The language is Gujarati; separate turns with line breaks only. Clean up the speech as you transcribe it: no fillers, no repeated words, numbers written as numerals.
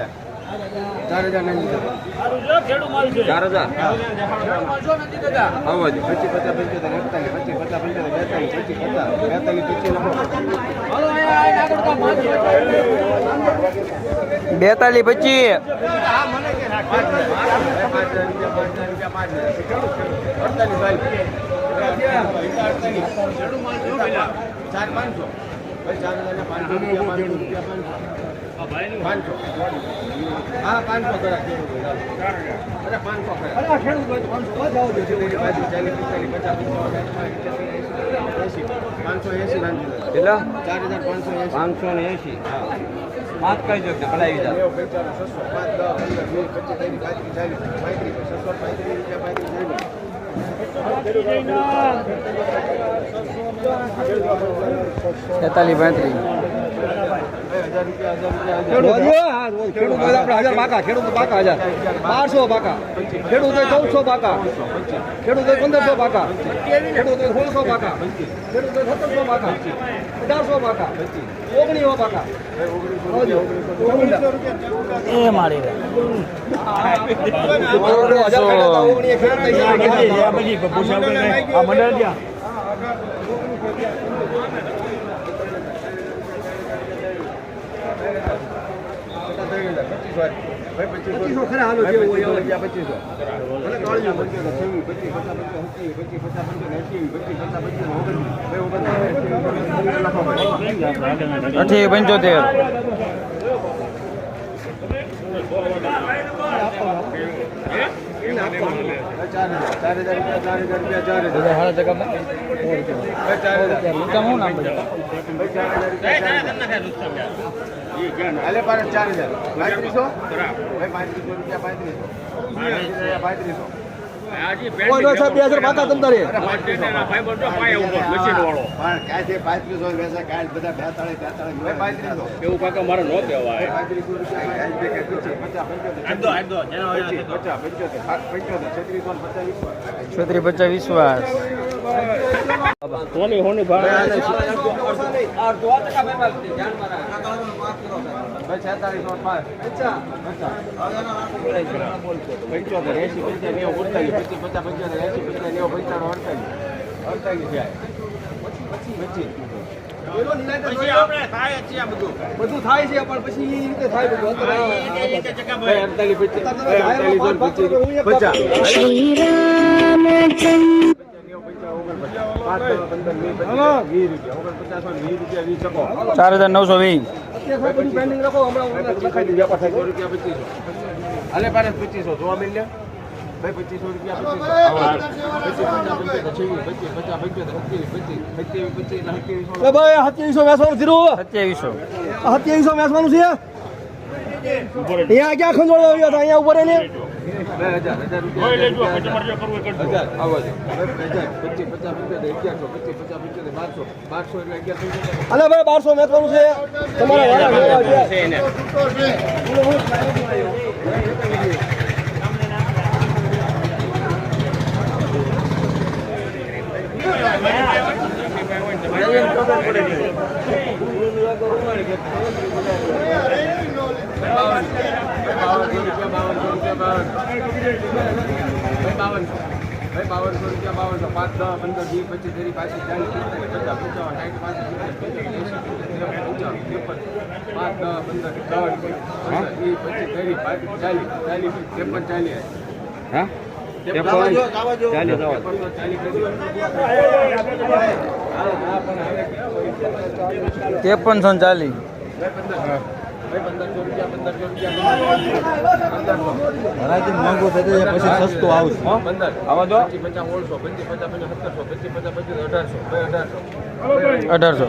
4000 નહીં 4000 આવો જ 25 50 45 25 50
42 25
હા 500 કરા અરે 500 કરા ખેડૂત 580 પાંચ કઈ જો ભલાઈ જાય
તેતાલીસ 35
ખેડૂત આપણે 1000 પાકા, ખેડૂત પાકા 1000, 1200 પાકા, ખેડૂત 1400 પાકા, ખેડૂત 1500 પાકા, ખેડૂત 1600 પાકા, ખેડૂત 1700 પાકા, 1800 પાકા, 1900 પાકા.
એ મારી અઠી 75
અલે પર 4000 3500
₹2000 પાકા તમ તારે
એવું કાકા મારે નો કહેવાય
36 50 વિશ્વાસ
સોની હોની ભાઈ
બધું થાય છે પણ પછી એ રીતે થાય બધું
₹4920
પેન્ડિંગ રાખો
અલે પારે 2500 જોવા મળ્યા ભાઈ 2500 રૂપિયા 25
ભાઈ 2700 વેચવાનું ધીરું
2700
વેચવાનું છે અહીંયા ક્યાં ખંજોળ આવ્યો હતા અહીંયા ઉપર એને
2000 રૂપિયા આવો છે 1200
અલે ભાઈ 1200 વેચવાનું છે તમારા વાળા
છે એને ભાઈ 5200 રૂપિયા 5200 5 10 15 20 25 30
5340
મોંઘું થતું જાય પછી સસ્તું આવશે
આવા દો
1800